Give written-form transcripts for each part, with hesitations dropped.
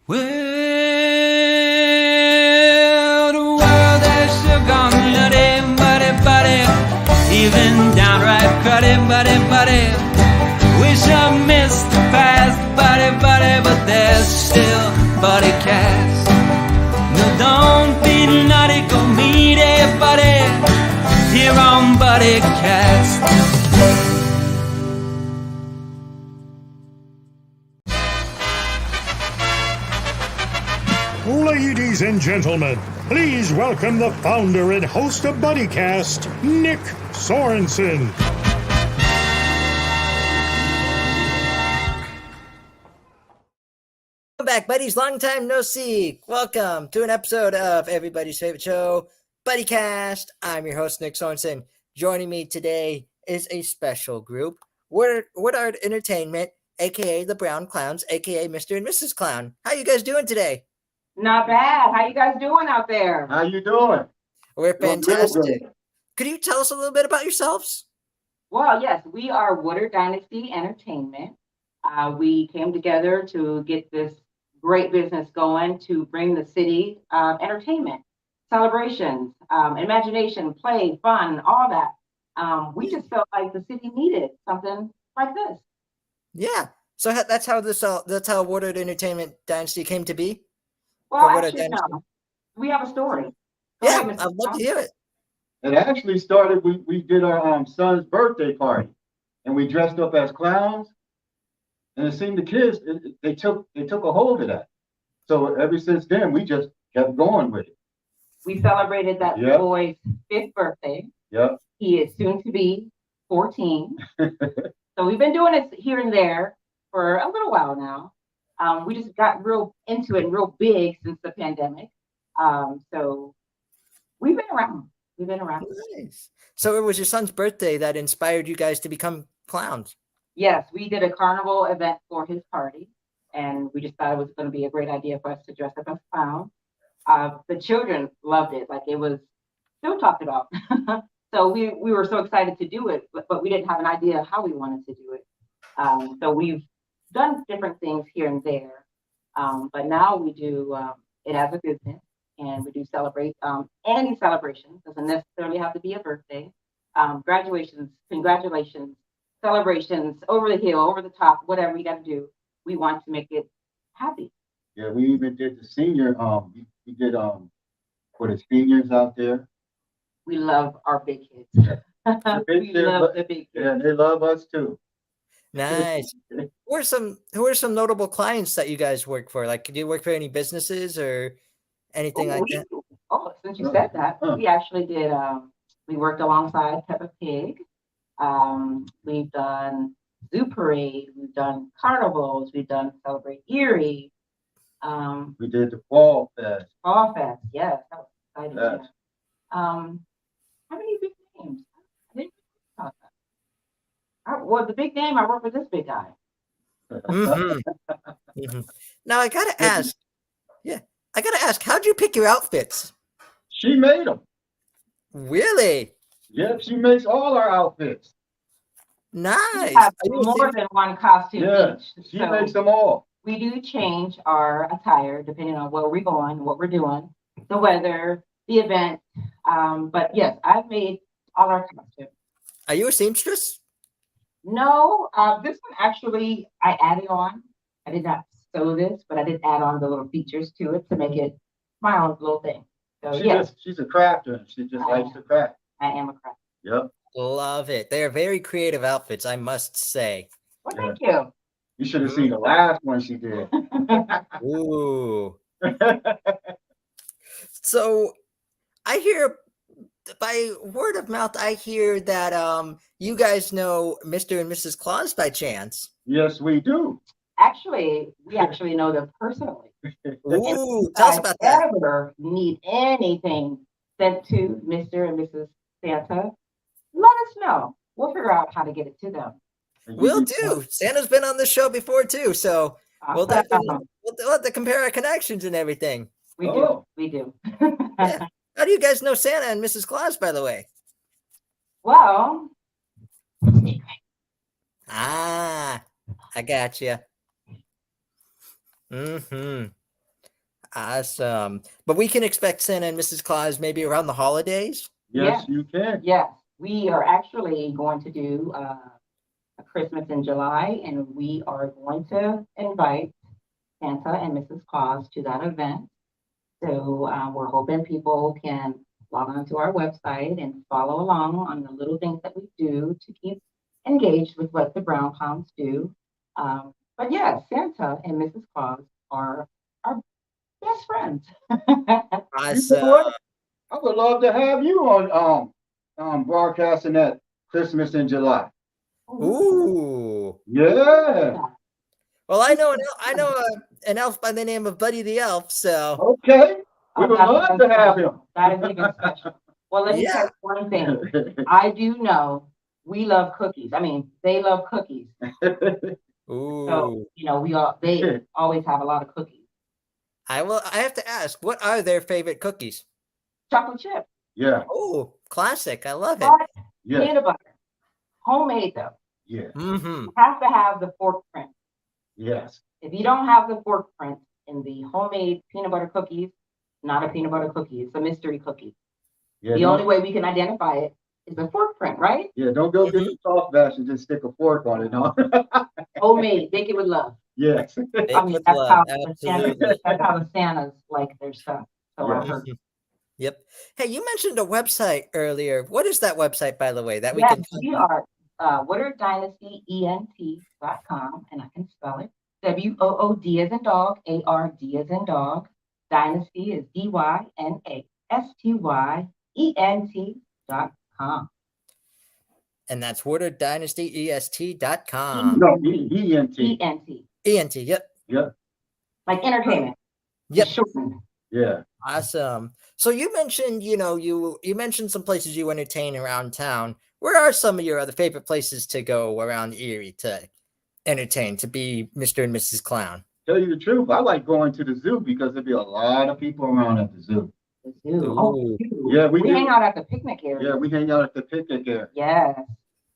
Well, the world has sure gone nutty, buddy, even downright cruddy, buddy. Wish I missed the past, buddy, but there's still Buddycast. No, don't be naughty, go meet buddy, here on Buddycast. Ladies and gentlemen, please welcome the founder and host of Buddycast, Nick Sorensen. Welcome back, buddies. Long time no see. Welcome to an episode of everybody's favorite show, Buddycast. I'm your host, Nick Sorensen. Joining me today is a special group, Woodard Entertainment, a.k.a. the Brown Clowns, a.k.a. Mr. and Mrs. Clown. How you guys doing today? Not bad. How you guys doing out there? How you doing? We're fantastic. Good. Could you tell us a little bit about yourselves? Well, yes, we are Woodard Dynasty Entertainment. We came together to get this great business going to bring the city entertainment, celebrations, imagination, play, fun, all that. We just felt like the city needed something like this. Yeah. So that's how Woodard Entertainment Dynasty came to be? Well, actually, no. We have a story. Yeah, I'd love to hear it. It actually started, we did our son's birthday party, and we dressed up as clowns, and it seemed the kids, they took a hold of that. So ever since then, we just kept going with it. We celebrated that boy's 5th birthday. Yep. He is soon to be 14. So we've been doing it here and there for a little while now. We just got real into it and real big since the pandemic. So we've been around. Nice. So it was your son's birthday that inspired you guys to become clowns? Yes, we did a carnival event for his party, and we just thought it was going to be a great idea for us to dress up as clowns. The children loved it. Like, it was still talked about. So we were so excited to do it, but we didn't have an idea how we wanted to do it. So we've done different things here and there, but now we do it as a business, and we do celebrate any celebration. Doesn't necessarily have to be a birthday. Graduations, congratulations, celebrations, over the hill, over the top, whatever we got to do. We want to make it happy. Yeah, we even did the senior. We did for the seniors out there. We love our big kids. We love the big kids. Yeah, they love us too. Nice. Who are some notable clients that you guys work for? Like, do you work for any businesses or anything like that? Oh, since you said that, we actually did. We worked alongside Peppa Pig. We've done Zoo Parade. We've done carnivals. We've done Celebrate Erie. We did the Fall Fest. Fall Fest, yes, that was exciting. Yes. Yeah. How many big names? I didn't talk about. Well, the big name, I work with this big guy. Mm-hmm. Mm-hmm. Now I gotta ask, how'd you pick your outfits? She made them. Really? Yeah, she makes all our outfits. Nice. We have more than one costume each. She makes them all. We do change our attire depending on where we're going, what we're doing, the weather, the event. But yes, I've made all our costumes. Are you a seamstress? No, this one actually I added on. I did not sew this, but I did add on the little features to it to make it my own little thing. So she's a crafter. She just likes to craft. I am a crafter. Yep. Love it. They are very creative outfits, I must say. Well, thank you. You should have seen the last one she did. Ooh. So I hear by word of mouth, I hear that you guys know Mr. and Mrs. Claus by chance. Yes, we do. Actually, we actually know them personally. Ooh, tell us about that. If you ever need anything sent to Mr. and Mrs. Santa, let us know. We'll figure out how to get it to them. Will do. Santa's been on the show before too, so we'll have to compare our connections and everything. We do. Yeah. How do you guys know Santa and Mrs. Claus, by the way? Well, I got you. Mm-hmm. Awesome. But we can expect Santa and Mrs. Claus maybe around the holidays? Yes, Yes. you can. Yes, we are actually going to do a Christmas in July, and we are going to invite Santa and Mrs. Claus to that event. So we're hoping people can log on to our website and follow along on the little things that we do to keep engaged with what the Brown Pounds do. But yeah, Santa and Mrs. Claus are our best friends. Awesome. I would love to have you on broadcasting that Christmas in July. Ooh. Yeah. Well, I know an elf by the name of Buddy the Elf, so Okay. We would that's love to have him. That is even special. Well, let me tell you one thing. I do know we love cookies. I mean, they love cookies. ooh. So, they always have a lot of cookies. I have to ask, what are their favorite cookies? Chocolate chip, Yeah. Oh, classic. I love it. hot Yeah. peanut butter, homemade though. Yeah. Mm-hmm. You have to have the fork print. Yes. If you don't have the fork print in the homemade peanut butter cookies, not a peanut butter cookie. It's a mystery cookie. Yeah. The only way we can identify it is the fork print, right? Yeah. Don't go get the soft batch and just stick a fork on it. No. Homemade, bake it with love. Yes. I mean, with that's love, how the Santas, absolutely. that's how the Santas like their stuff. So Yeah. I've heard. Yep. Hey, you mentioned a website earlier. What is that website, by the way, that we Yes, can? we are Woodard Dynasty ENT.com, and I can spell it. WOOD as in dog, ARD as in dog. Dynasty is DYNASTYENT.com. And that's WoodardDynastyEST.com. No. ENT. ENT. ENT. Yep. Yep. Like entertainment. Yep. Shortened. Yeah. Awesome. So you mentioned, you mentioned some places you entertain around town. Where are some of your other favorite places to go around Erie to entertain, to be Mr. and Mrs. Clown? Tell you the truth, I like going to the zoo because there'd be a lot of people around at the zoo. The zoo. Oh, Ooh. zoo. Yeah, we do. hang out at the picnic area. Yeah, we hang out at the picnic area. Yes.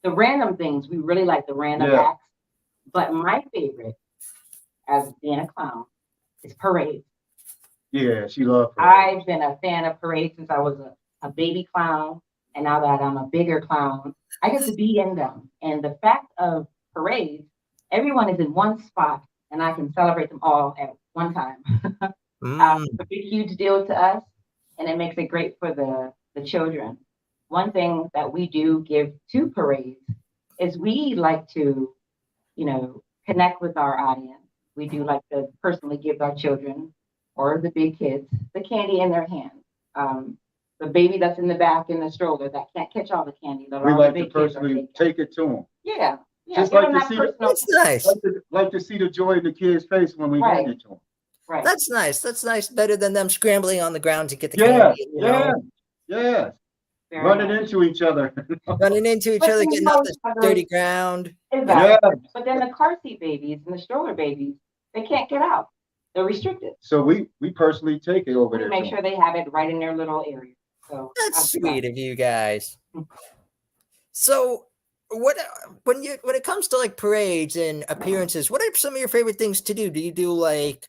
The random things, we really like the random Yeah. acts. But my favorite, as being a clown, is parades. Yeah, she loved parades. I've been a fan of parades since I was a baby clown. And now that I'm a bigger clown, I get to be in them. And the fact of parades, everyone is in one spot and I can celebrate them all at one time. It's a big, huge deal to us. And it makes it great for the children. One thing that we do give to parades is we like to, connect with our audience. We do like to personally give our children or the big kids the candy in their hands. The baby that's in the back in the stroller that can't catch all the candy. We like to personally take it to them. Yeah. Just give like them to that see personal. That's nice. Like to see the joy in the kid's face when we Right. hand it to them. Right. That's nice. That's nice. Better than them scrambling on the ground to get the Yeah, candy. yeah. Very Running nice. into each other. Running into each But other, you getting know off the each other- dirty ground. Exactly. Yeah. But then the car seat babies and the stroller babies, they can't get out. They're restricted. So we personally take it over We there. make to sure they have it right in their little area. So That's sweet of you guys. So when it comes to like parades and appearances, what are some of your favorite things to do? Do you do like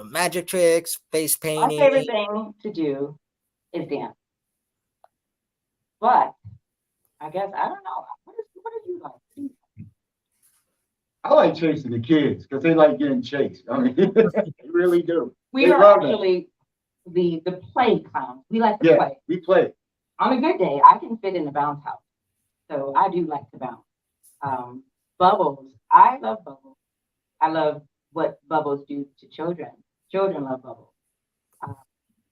magic tricks, face My painting? favorite thing to do is dance. But I guess I don't know. What do you like? I like chasing the kids because they like getting chased. I mean, they really do. We They are love it. actually the play clowns. We like to Yeah, play. we play. On a good day, I can fit in the bounce house. So I do like to bounce. Bubbles. I love bubbles. I love what bubbles do to children. Children love bubbles.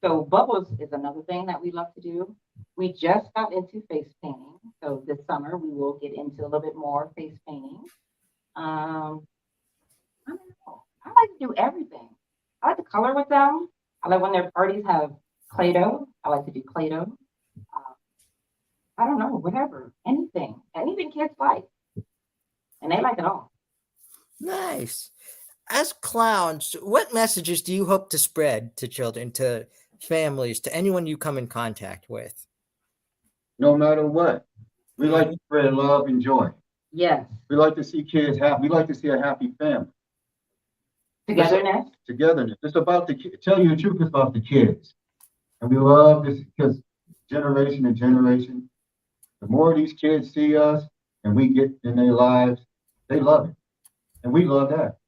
So bubbles is another thing that we love to do. We just got into face painting. So this summer we will get into a little bit more face painting. I don't know. I like to do everything. I like to color with them. I like when their parties have Play-Doh. I like to do Play-Doh. I don't know, whatever, anything kids like. And they like it all. Nice. As clowns, what messages do you hope to spread to children, to families, to anyone you come in contact with? No matter what, we like to spread love and joy. Yes. We like to see kids happy. We like to see a happy family. Togetherness. Togetherness. It's about tell you the truth, it's about the kids. And we love this because generation to generation, the more these kids see us and we get in their lives, they love it. And we love that.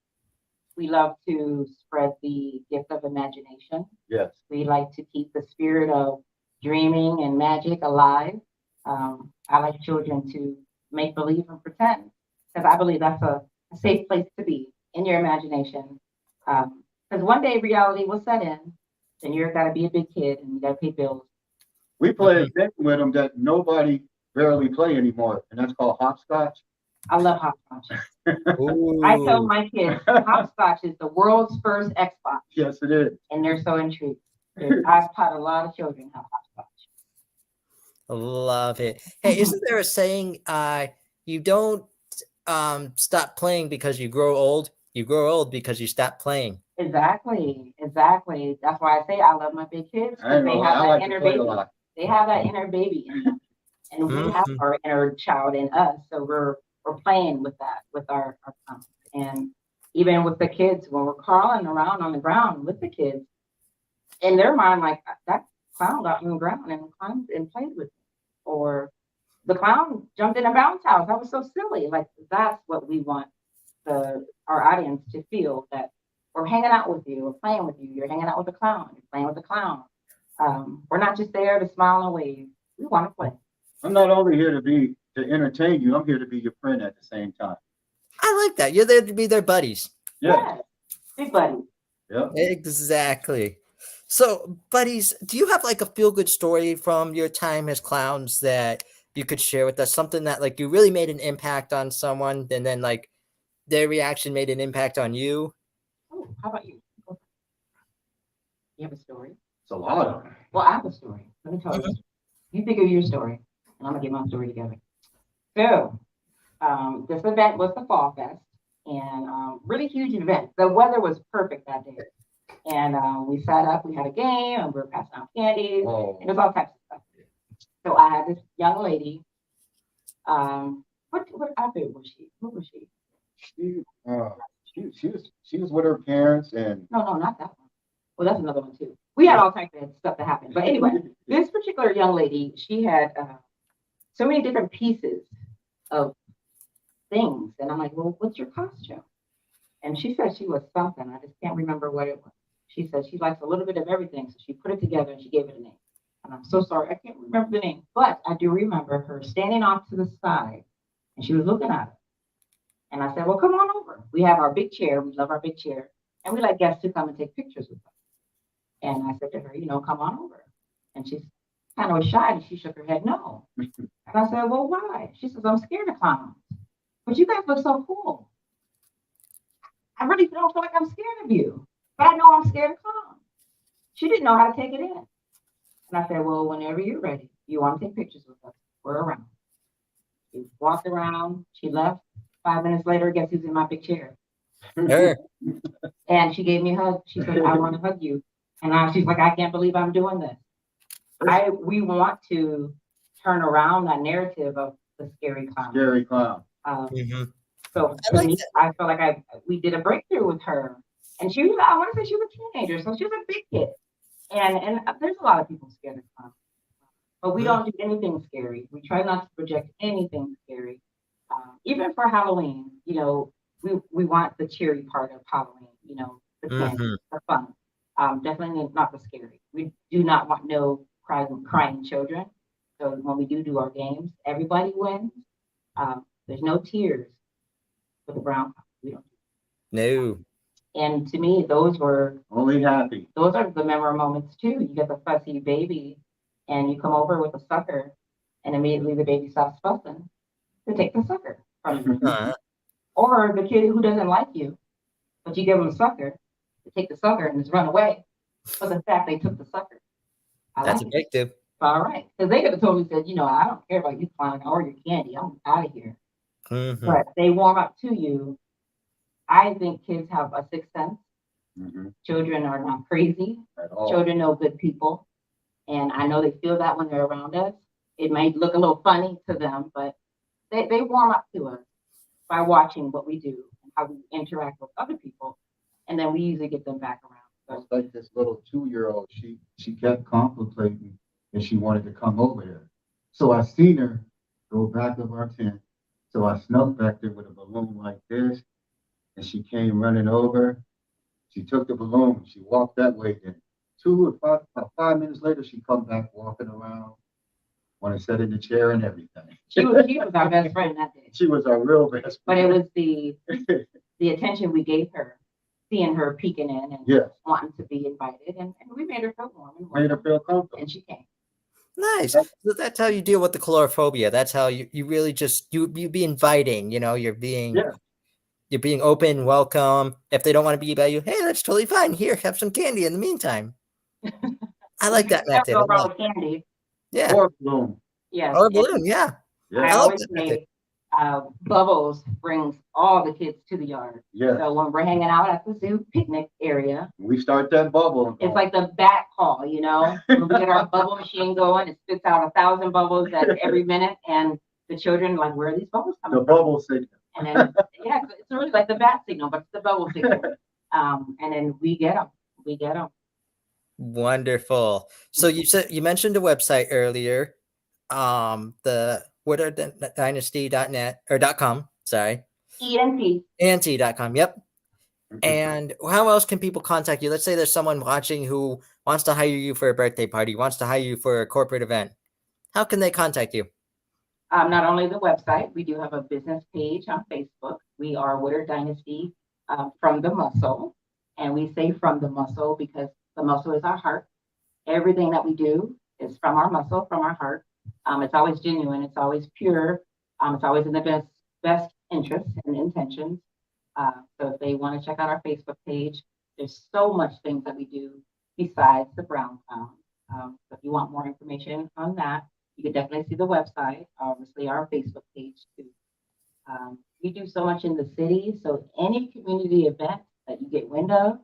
We love to spread the gift of imagination. Yes. We like to keep the spirit of dreaming and magic alive. I like children to make believe and pretend, because I believe that's a safe place to be, in your imagination. Because one day reality will set in, and you're got to be a big kid and you got to pay bills. We play a game with them that nobody barely play anymore, and that's called hopscotch. I love hopscotch. I tell my kids, hopscotch is the world's first Xbox. Yes, it is. And they're so intrigued. I've taught a lot of children how hopscotch. Love it. Hey, isn't there a saying, you don't stop playing because you grow old. You grow old because you stop playing. Exactly. That's why I say I love my big kids, because they have that inner baby. They have that inner baby in them. And we have our inner child in us. So we're playing with that, with our clowns. And even with the kids, when we're crawling around on the ground with the kids, in their mind, like, that clown got on the ground and climbed and played with me. Or the clown jumped in a bounce house. That was so silly. Like, that's what we want our audience to feel, that we're hanging out with you, we're playing with you, you're hanging out with the clown, you're playing with the clown. We're not just there to smile and wave. We want to play. I'm not only here to entertain you, I'm here to be your friend at the same time. I like that. You're there to be their buddies. Yeah. Big buddies. Yeah. Exactly. So, buddies, do you have like a feel-good story from your time as clowns that you could share with us? Something that like you really made an impact on someone, and then like their reaction made an impact on you? Oh, how about you? You have a story? It's a lot of them. Well, I have a story. Let me tell you. You think of your story, and I'm gonna get my story together. So, this event was the Fall Fest, and really huge event. The weather was perfect that day, and we sat up. We had a game, and we were passing out candy. Oh. It was all types of stuff. So I had this young lady. What outfit was she? Who was she? She was with her parents, and no, not that one. Well, that's another one too. We had all types of stuff that happened. But anyway, this particular young lady, she had so many different pieces of things. And I'm like, well, what's your costume? And she said she was something. I just can't remember what it was. She said she likes a little bit of everything. So she put it together and she gave it a name. And I'm so sorry, I can't remember the name. But I do remember her standing off to the side and she was looking at it. And I said, well, come on over. We have our big chair. We love our big chair. And we like guests to come and take pictures with us. And I said to her, come on over. And she's kind of shy, and she shook her head, no. And I said, well, why? She says, I'm scared of clowns. But you guys look so cool. I really don't feel like I'm scared of you. But I know I'm scared of clowns. She didn't know how to take it in. And I said, well, whenever you're ready, you want to take pictures with us, we're around. She walked around. She left. 5 minutes later, guess who's in my big chair? Her. And she gave me a hug. She said, I want to hug you. And she's like, I can't believe I'm doing this. We want to turn around that narrative of the scary clown. Scary clown. So I feel like we did a breakthrough with her. And I want to say she was a teenager, so she was a big kid. And there's a lot of people scared of clowns. But we don't do anything scary. We try not to project anything scary. Even for Halloween, we want the cheery part of Halloween, the candy, the fun. Definitely not the scary. We do not want no crying children. So when we do our games, everybody wins. There's no tears for the brown. We don't. No. And to me, those were only happy. Those are the memorable moments too. You get the fussy baby, and you come over with a sucker, and immediately the baby stops fussing to take the sucker from you. Or the kid who doesn't like you, but you give them a sucker. Take the sucker and just run away. But the fact they took the sucker. That's addictive. All right. Because they could have totally said, I don't care about you clown or your candy. I'm out of here. But they warm up to you. I think kids have a sixth sense. Children are not crazy. At all. Children know good people. And I know they feel that when they're around us. It may look a little funny to them, but they warm up to us by watching what we do and how we interact with other people. and then we usually get them back around. It's like this little 2-year-old. She kept contemplating and she wanted to come over there. So I seen her go back of our tent. So I snuck back there with a balloon like this, and she came running over. She took the balloon. She walked that way. Then about 5 minutes later, she come back walking around. Want to sit in the chair and everything. She was our best friend that day. She was our real best friend. But it was the attention we gave her, seeing her peeking in and Yes. wanting to be invited, and we made her feel warm and Made her welcome, feel comfortable. and she came. Nice. So that's how you deal with the chlorophobia. That's how you really just you be inviting. You know, you're being open, welcome. If they don't want to be by you, hey, that's totally fine. Here, have some candy in the meantime. I like that method. Never go wrong with candy. Yeah. Or balloon. Yes. Or a balloon. Yeah. Yeah. I I like always that method. say Bubbles brings all the kids to the yard. Yes. So when we're hanging out at the zoo picnic area, We start that bubble. it's like the bat call, you know? When we get our bubble machine going, it spits out 1,000 bubbles at every minute, and the children like, where are these bubbles coming the from? bubble signal. And then, yeah, it's really like the bat signal, but it's the bubble signal. And then we get them. We get them. Wonderful. So you mentioned a website earlier, the Woodard Dynasty.net or .com. Sorry, ENT. ANT.com. Yep. And how else can people contact you? Let's say there's someone watching who wants to hire you for a birthday party, wants to hire you for a corporate event. How can they contact you? Not only the website, we do have a business page on Facebook. We are Woodard Dynasty from the muscle. And we say from the muscle because the muscle is our heart. Everything that we do is from our muscle, from our heart. It's always genuine. It's always pure. It's always in the best interests and intentions. So if they want to check out our Facebook page, there's so much things that we do besides the brown clown. So if you want more information on that, you can definitely see the website, obviously our Facebook page too. We do so much in the city, so any community event that you get wind of,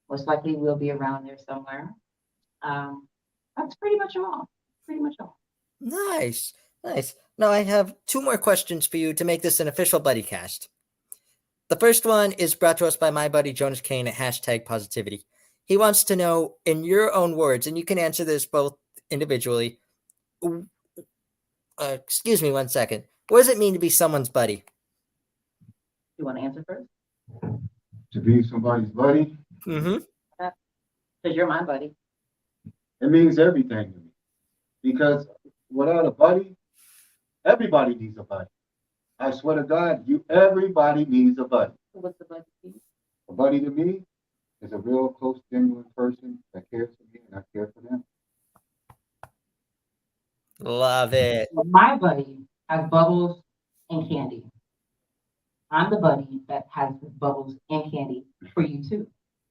most likely we'll be around there somewhere. That's pretty much all. Pretty much all. Nice. Now I have 2 more questions for you to make this an official Buddycast. The first one is brought to us by my buddy Jonas Kane at #Positivity. He wants to know, in your own words, and you can answer this both individually. Excuse me 1 second. What does it mean to be someone's buddy? You want to answer first? To be somebody's buddy, Mm-hmm. Because you're my buddy. it means everything to me. Because without a buddy, everybody needs a buddy. I swear to God, everybody needs a buddy. So what's the buddy to you? A buddy to me is a real close, genuine person that cares for me and I care for them. Love it. My buddy has bubbles and candy. I'm the buddy that has bubbles and candy for you too.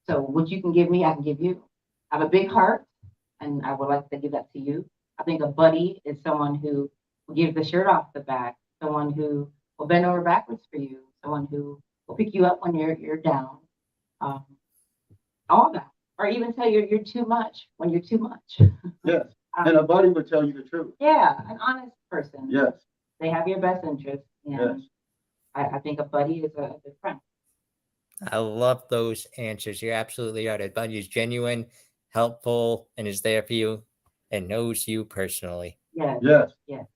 So what you can give me, I can give you. I have a big heart, and I would like to give that to you. I think a buddy is someone who will give the shirt off the back, someone who will bend over backwards for you, someone who will pick you up when you're down. All that, or even tell you you're too much when you're too much. Yes. And a buddy would tell you the truth. Yeah, an honest person. Yes. They have your best interest, and Yes. I think a buddy is a good friend. I love those answers. You're absolutely right. A buddy is genuine, helpful, and is there for you and knows you personally. Yes. Yes.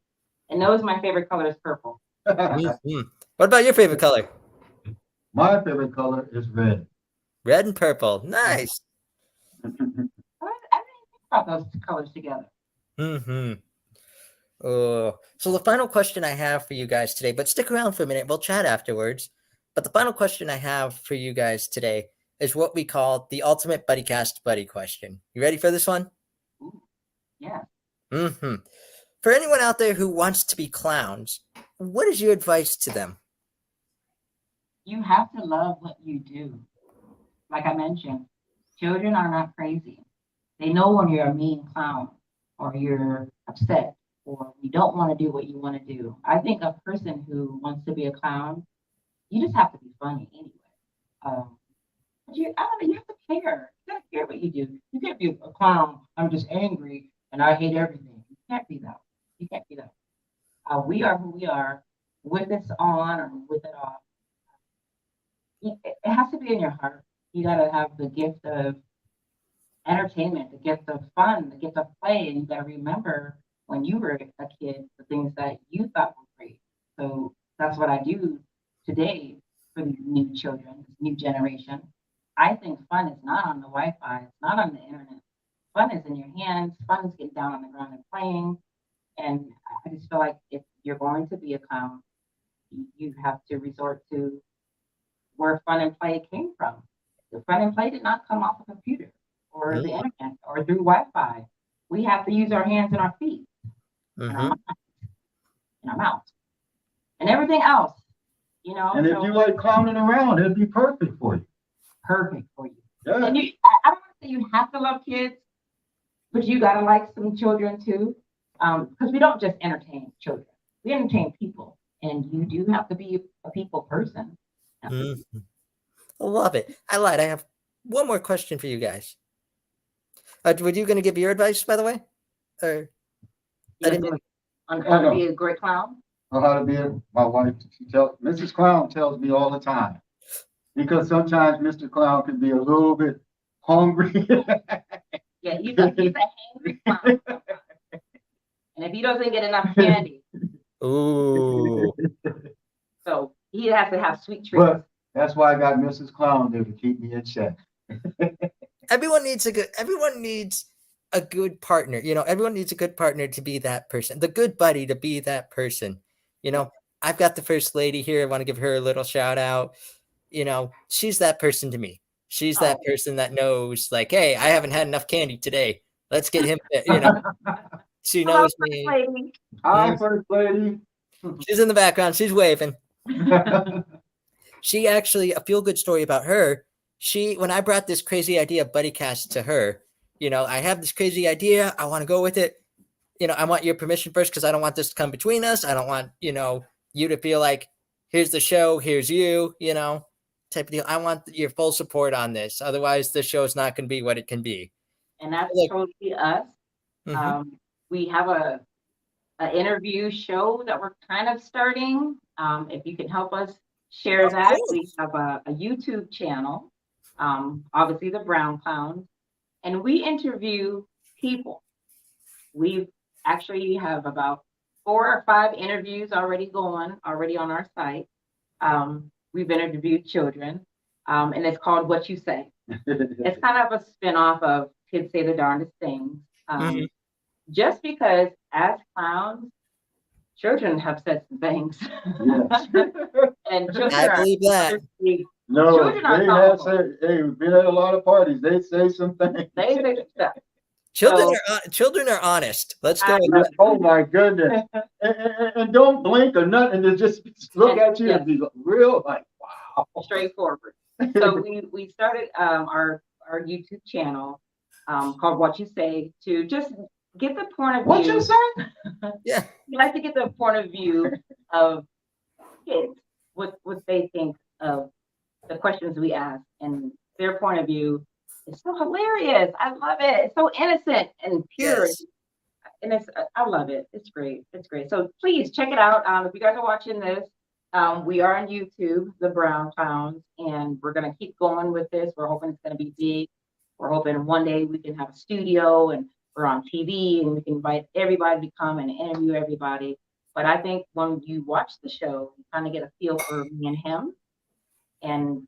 And knows my favorite color is purple. Mhm. What about your favorite color? My favorite color is red. Red and purple. Nice. I didn't think about those colors together. Mm-hmm. So the final question I have for you guys today, but stick around for a minute. We'll chat afterwards. But the final question I have for you guys today is what we call the ultimate Buddycast buddy question. You ready for this one? Ooh, yeah. Mm-hmm. For anyone out there who wants to be clowns, what is your advice to them? You have to love what you do. Like I mentioned, children are not crazy. They know when you're a mean clown or you're upset or you don't want to do what you want to do. I think a person who wants to be a clown, you just have to be funny anyway. But I don't know, you have to care. You gotta care what you do. You can't be a clown. I'm just angry and I hate everything. You can't be that. You can't be that. We are who we are, with this on or with it off. It has to be in your heart. You gotta have the gift of entertainment, the gift of fun, the gift of play, and you gotta remember when you were a kid, the things that you thought were great. So that's what I do today for these new children, this new generation. I think fun is not on the Wi-Fi, it's not on the internet. Fun is in your hands, fun is getting down on the ground and playing. And I just feel like if you're going to be a clown, you have to resort to where fun and play came from. The fun and play did not come off a computer or the internet or through Wi-Fi. We have to use our hands and our feet and our minds and our mouth and everything else, you know. And if you like clowning around, it'd be perfect for you. Perfect for you. Yeah. And I don't say you have to love kids, but you gotta like some children too. Because we don't just entertain children, we entertain people, and you do have to be a people person. I love it. I lied. I have one more question for you guys. Were you going to give your advice, by the way? Or On how to be a great clown. How to be my wife, Mrs. Clown tells me all the time. Because sometimes Mr. Clown can be a little bit hungry. Yeah, he's a hangry clown. And if he doesn't get enough candy, ooh, so he has to have sweet treats. But that's why I got Mrs. Clown there to keep me in check. everyone needs a good partner. You know, everyone needs a good partner to be that person, the good buddy to be that person. You know, I've got the first lady here. I want to give her a little shout out. You know, she's that person to me. She's that person that knows, like, hey, I haven't had enough candy today. Let's get him, you know. She knows me. Hi, First Lady. She's in the background. She's waving. She actually, a feel-good story about her. When I brought this crazy idea of Buddycast to her, you know, I have this crazy idea. I want to go with it. You know, I want your permission first because I don't want this to come between us. I don't want, you know, you to feel like, here's the show, here's you, you know, type of deal. I want your full support on this. Otherwise, the show is not going to be what it can be. And that's totally us. We have an interview show that we're kind of starting. If you can help us share that, we have a YouTube channel, obviously the Brown Clowns, and we interview people. We actually have about 4 or 5 interviews already on our site. We've interviewed children, and it's called What You Say. It's kind of a spinoff of Kids Say the Darndest Things. Just because as clowns, children have said some things. Yes. And children I believe that. No, we've been at a lot of parties. They say some things. They say some stuff. Children are honest. Let's go. Oh my goodness. And don't blink or nothing. They just look at you and be real like, wow. Straightforward. So we started our YouTube channel called What You Say to just get the point of view. What you say? Yeah. We like to get the point of view of kids, what they think of the questions we ask, and their point of view is so hilarious. I love it. It's so innocent and pure. Yes. And I love it. It's great. It's great. So please check it out. If you guys are watching this, we are on YouTube, the Brown Clowns, and we're going to keep going with this. We're hoping it's going to be big. We're hoping one day we can have a studio and we're on TV and we can invite everybody to come and interview everybody. But I think when you watch the show, you kind of get a feel for me and him and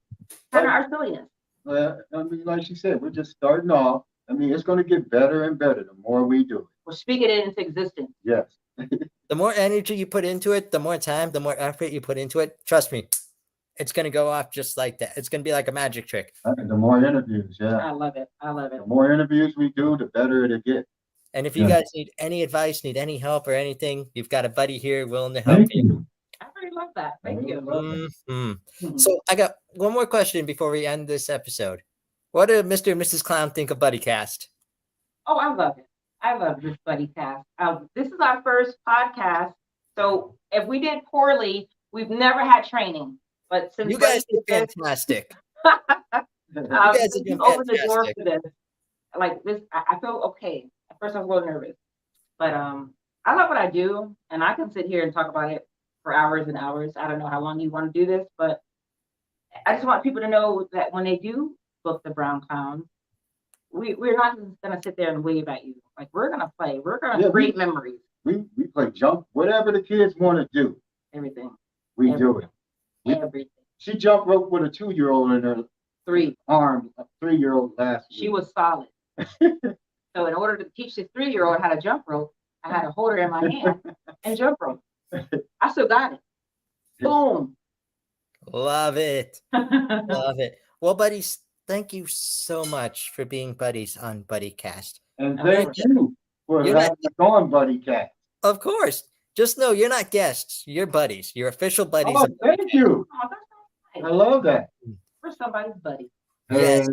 kind of our silliness. Well, I mean, like she said, we're just starting off. I mean, it's going to get better and better the more we do it. We're speaking it into existence. Yes. The more energy you put into it, the more time, the more effort you put into it. Trust me, it's going to go off just like that. It's going to be like a magic trick. The more interviews, yeah. I love it. I love it. The more interviews we do, the better it'll get. And if you guys need any advice, need any help or anything, you've got a buddy here willing to help you. I really love that. Thank you. Mm-hmm. So I got one more question before we end this episode. What do Mr. and Mrs. Clown think of Buddycast? Oh, I love it. I love this Buddycast. This is our first podcast. So if we did poorly, we've never had training. But since you guys did fantastic. You guys opened the door for this. Like this, I feel okay. At first I was a little nervous. But I love what I do, and I can sit here and talk about it for hours and hours. I don't know how long you want to do this, but I just want people to know that when they do book the Brown Clowns. We're not just gonna sit there and wave at you. Like we're gonna play. We're gonna create memories. We play jump, whatever the kids want to do. Everything. We do it. Everything. She jump rope with a 2-year-old in her 3 arm, a 3-year-old last week. She was solid. So in order to teach this 3-year-old how to jump rope, I had to hold her in my hand and jump rope. I still got it. Boom. Love it. Love it. Well, buddies, thank you so much for being buddies on Buddycast. And thank you for having us on Buddycast. Of course. Just know you're not guests. You're buddies. You're official buddies. Oh, thank you. Oh, that's nice. I love that. We're somebody's buddy. Yes.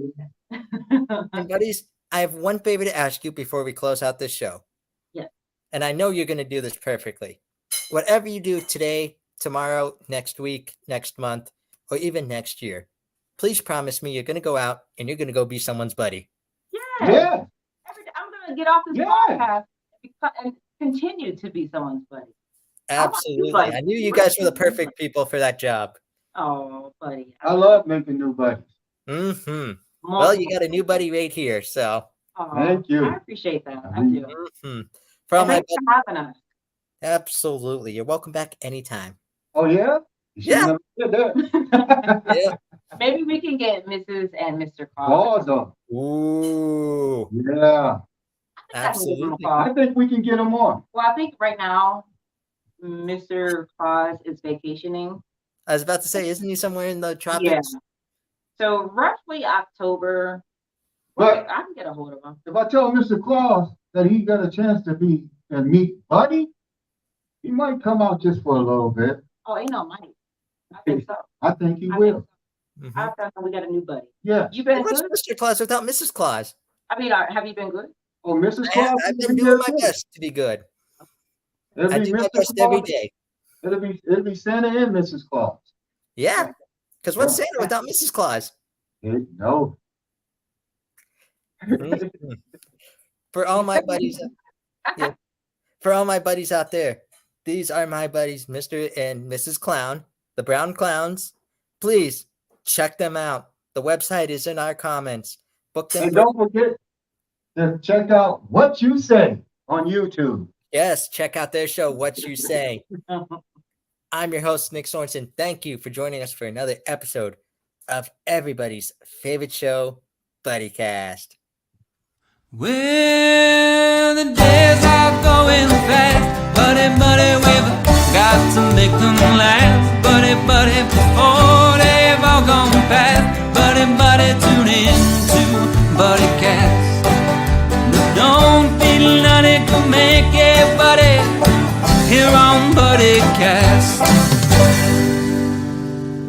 And buddies, I have one favor to ask you before we close out this show. Yes. And I know you're going to do this perfectly. Whatever you do today, tomorrow, next week, next month, or even next year, please promise me you're going to go out and you're going to go be someone's buddy. Yeah. I'm going to get off this podcast and continue to be someone's buddy. Absolutely. I knew you guys were the perfect people for that job. Oh, buddy. I love making new buddies. Mm-hmm. Well, you got a new buddy right here, so. Thank you. I appreciate that. I do. Mm-hmm. From my thanks for having us. Absolutely. You're welcome back anytime. Oh, yeah? Yeah. Yeah. Maybe we can get Mrs. and Mr. Claus. Ooh. Yeah. Absolutely. I think we can get them on. Well, I think right now, Mr. Claus is vacationing. I was about to say, isn't he somewhere in the tropics? Yeah. So roughly October, But I can get a hold of him. if I tell Mr. Claus that he got a chance to meet Buddy, he might come out just for a little bit. Oh, ain't no money. I think so. I think he I will. think so. I found we got a new buddy. Yeah. You been What's good? Mr. Claus without Mrs. Claus? I mean, have you been good? Oh, Mrs. Claus. I've been doing my best to be good. I do my best every day. It'll be Santa and Mrs. Claus. Yeah. Because what's Santa without Mrs. Claus? No. For all my buddies, for all my buddies out there, these are my buddies, Mr. and Mrs. Clown, the Brown Clowns. Please check them out. The website is in our comments. Book them. And don't forget to check out What You Say on YouTube. Yes, check out their show, What You Say. I'm your host, Nick Sorensen. Thank you for joining us for another episode of everybody's favorite show, Buddycast. Well, the days are going fast, buddy, we've got to make them last, buddy, before they've all gone past, buddy, tune in to Buddycast. But don't feel none, it can make it, buddy, here on Buddycast.